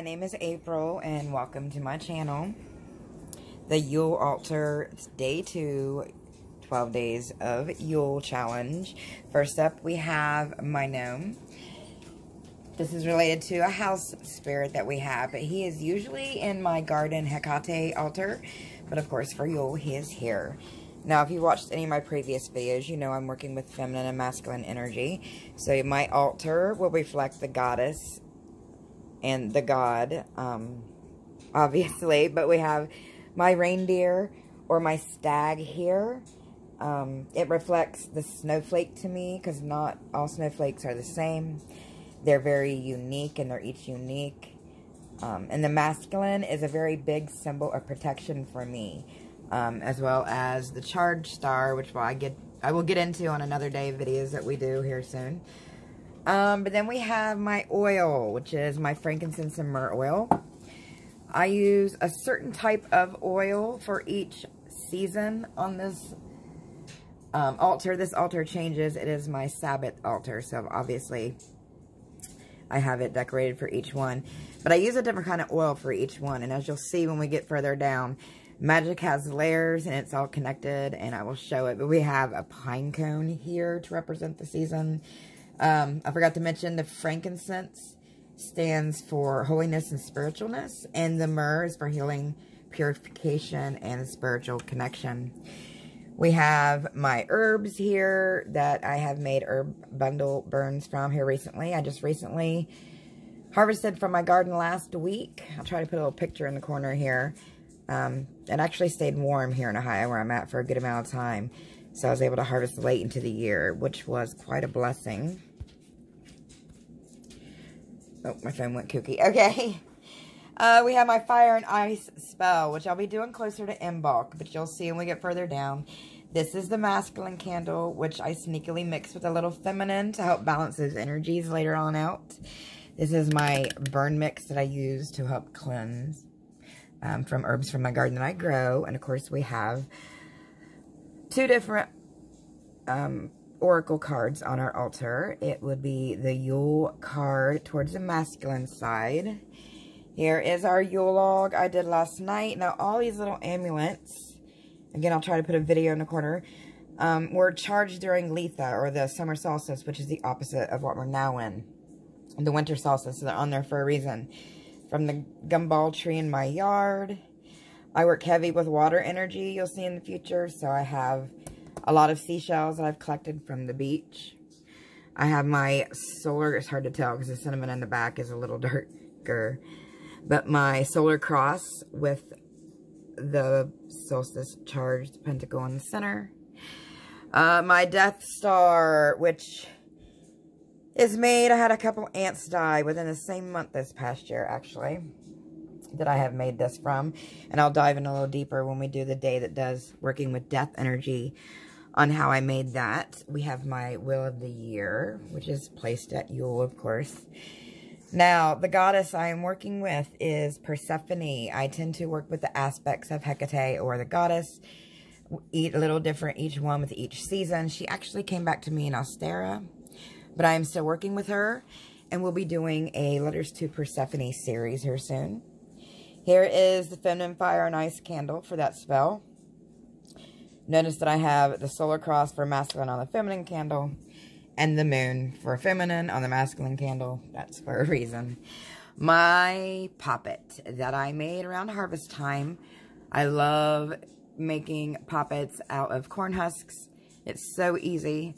name is April and welcome to my channel. The Yule Altar Day 2, 12 Days of Yule Challenge. First up we have my gnome. This is related to a house spirit that we have, but he is usually in my garden Hecate altar, but of course for Yule he is here. Now, if you watched any of my previous videos, you know I'm working with feminine and masculine energy. So my altar will reflect the goddess and the god, obviously. But we have my reindeer or my stag here. It reflects the snowflake to me, because not all snowflakes are the same. They're very unique, and they're each unique. And the masculine is a very big symbol of protection for me. As well as the charge star, which I will get into on another day videos that we do here soon. But then we have my oil, which is my frankincense and myrrh oil. I use a certain type of oil for each season on this altar. This altar changes. It is my Sabbath altar, so obviously I have it decorated for each one. But I use a different kind of oil for each one, and as you'll see when we get further down, magic has layers and it's all connected, and I will show it. But we have a pine cone here to represent the season. I forgot to mention the frankincense stands for holiness and spiritualness, and the myrrh is for healing, purification, and spiritual connection. We have my herbs here that I have made herb bundle burns from here recently. I just recently harvested from my garden last week. I'll try to put a little picture in the corner here. It actually stayed warm here in Ohio where I'm at for a good amount of time. So I was able to harvest late into the year, which was quite a blessing. Oh, my phone went kooky. Okay. We have my fire and ice spell, which I'll be doing closer to Embark, but you'll see when we get further down. This is the masculine candle, which I sneakily mix with a little feminine to help balance those energies later on out. This is my burn mix that I use to help cleanse. From herbs from my garden that I grow. And of course we have two different oracle cards on our altar. It would be the Yule card towards the masculine side. Here is our Yule log I did last night. Now all these little amulets, again I'll try to put a video in the corner, were charged during Letha, or the summer solstice, which is the opposite of what we're now in. The winter solstice, so they're on there for a reason. From the gumball tree in my yard. I work heavy with water energy, you'll see in the future. So I have a lot of seashells that I've collected from the beach. I have my solar, it's hard to tell because the cinnamon in the back is a little darker. But my solar cross with the solstice charged pentacle in the center. My Death Star, which is made, I had a couple ants die within the same month this past year, actually, that I have made this from. And I'll dive in a little deeper when we do the day that does working with death energy on how I made that. We have my Wheel of the Year, which is placed at Yule, of course. Now, the goddess I am working with is Persephone. I tend to work with the aspects of Hecate, or the goddess, a little different each one with each season. She actually came back to me in Ostera, but I am still working with her, and we'll be doing a Letters to Persephone series here soon. Here is the Feminine Fire and Ice candle for that spell. Notice that I have the solar cross for masculine on the feminine candle, and the moon for feminine on the masculine candle. That's for a reason. My poppet that I made around harvest time. I love making poppets out of corn husks. It's so easy.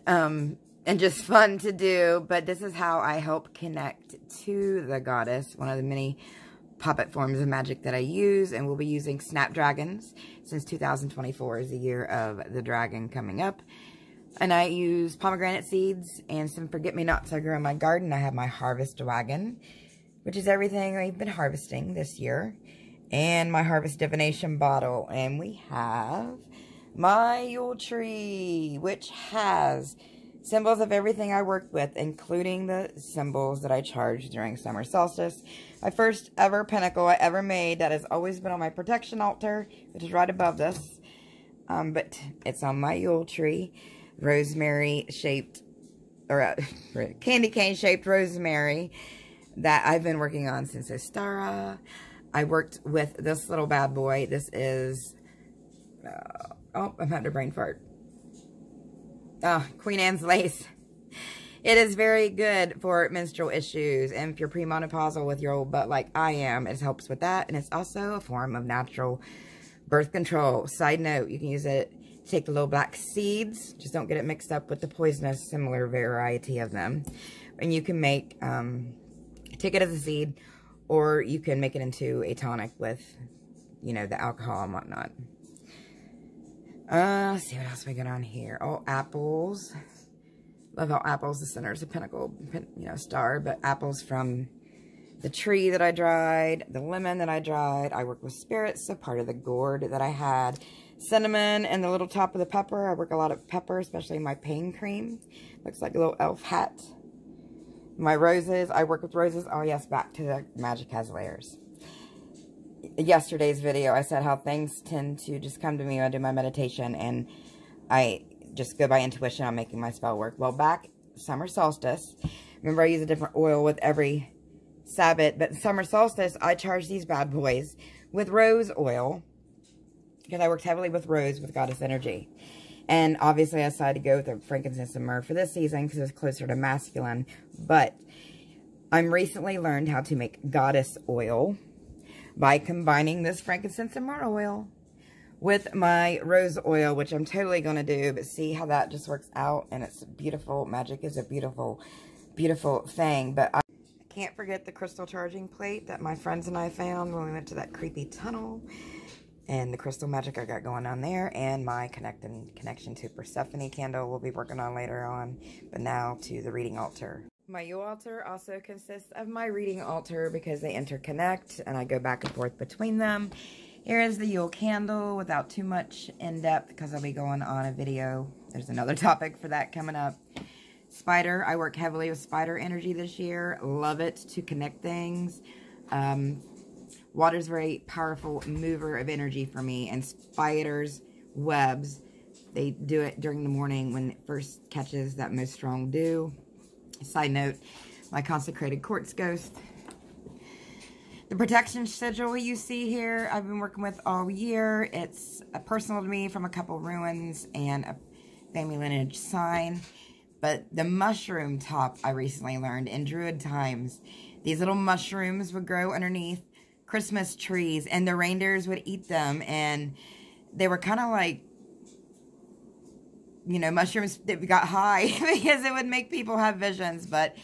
And just fun to do, but this is how I help connect to the goddess, one of the many puppet forms of magic that I use, and we'll be using snapdragons, since 2024 is the year of the dragon coming up. And I use pomegranate seeds and some forget-me-nots I grew in my garden. I have my harvest wagon, which is everything I've been harvesting this year, and my harvest divination bottle, and we have my Yule tree, which has symbols of everything I worked with, including the symbols that I charged during summer solstice. My first ever pinnacle I ever made that has always been on my protection altar, which is right above this. But it's on my Yule tree. Rosemary shaped, or candy cane shaped rosemary that I've been working on since Ostara. I worked with this little bad boy. This is, oh, I'm having a brain fart. Queen Anne's lace. It is very good for menstrual issues, and if you're premenopausal with your old butt like I am, it helps with that, and it's also a form of natural birth control. Side note, you can use it to take the little black seeds, just don't get it mixed up with the poisonous, similar variety of them, and you can make, take it as a seed, or you can make it into a tonic with, you know, the alcohol and whatnot. Let's see what else we got on here. Oh, apples. Love how apples, the center is a pinnacle, you know, star, but apples from the tree that I dried, the lemon that I dried. I work with spirits, so part of the gourd that I had. Cinnamon and the little top of the pepper. I work a lot of pepper, especially my pain cream. Looks like a little elf hat. My roses, I work with roses. Oh yes, back to the Magic Has Layers. Yesterday's video, I said how things tend to just come to me when I do my meditation, and I just go by intuition on making my spell work. Well, back summer solstice, remember I use a different oil with every Sabbath, but summer solstice, I charge these bad boys with rose oil, because I worked heavily with rose with goddess energy. And obviously I decided to go with the frankincense and myrrh for this season because it's closer to masculine. But I'm recently learned how to make goddess oil by combining this frankincense and myrrh oil with my rose oil, which I'm totally going to do. But see how that just works out, and it's beautiful. Magic is a beautiful, beautiful thing. But I can't forget the crystal charging plate that my friends and I found when we went to that creepy tunnel. And the crystal magic I got going on there. And my connection to Persephone candle we'll be working on later on. But now to the reading altar. My Yule altar also consists of my reading altar because they interconnect and I go back and forth between them. Here is the Yule candle without too much in-depth because I'll be going on a video. There's another topic for that coming up. Spider. I work heavily with spider energy this year. Love it to connect things. Water's a very powerful mover of energy for me. And spiders' webs, they do it during the morning when it first catches that most strong dew. Side note, my consecrated quartz ghost. The protection sigil you see here, I've been working with all year. It's personal to me from a couple ruins and a family lineage sign. But the mushroom top, I recently learned in Druid times. These little mushrooms would grow underneath Christmas trees, and the reindeers would eat them. And they were kind of like, you know, mushrooms that got high because it would make people have visions. But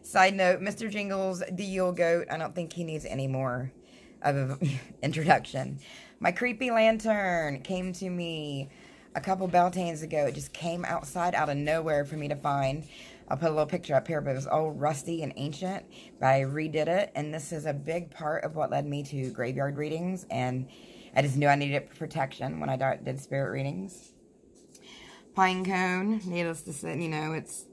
side note, Mr. Jingles, the Yule goat, I don't think he needs any more of an introduction. My creepy lantern came to me a couple Beltanes ago. It just came outside out of nowhere for me to find. I'll put a little picture up here, but it was all rusty and ancient, but I redid it, and this is a big part of what led me to graveyard readings, and I just knew I needed it for protection when I did spirit readings. Pine cone, needless to say, you know, it's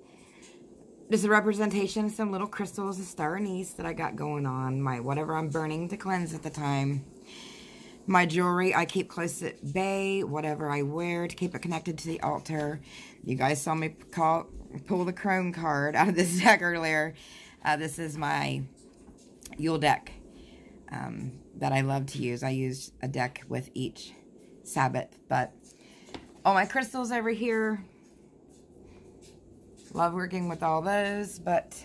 just a representation of some little crystals, a star anise that I got going on, my whatever I'm burning to cleanse at the time. My jewelry, I keep close at bay, whatever I wear to keep it connected to the altar. You guys saw me pull the chrome card out of this deck earlier. This is my Yule deck that I love to use. I use a deck with each Sabbath, but all my crystals over here. Love working with all those, but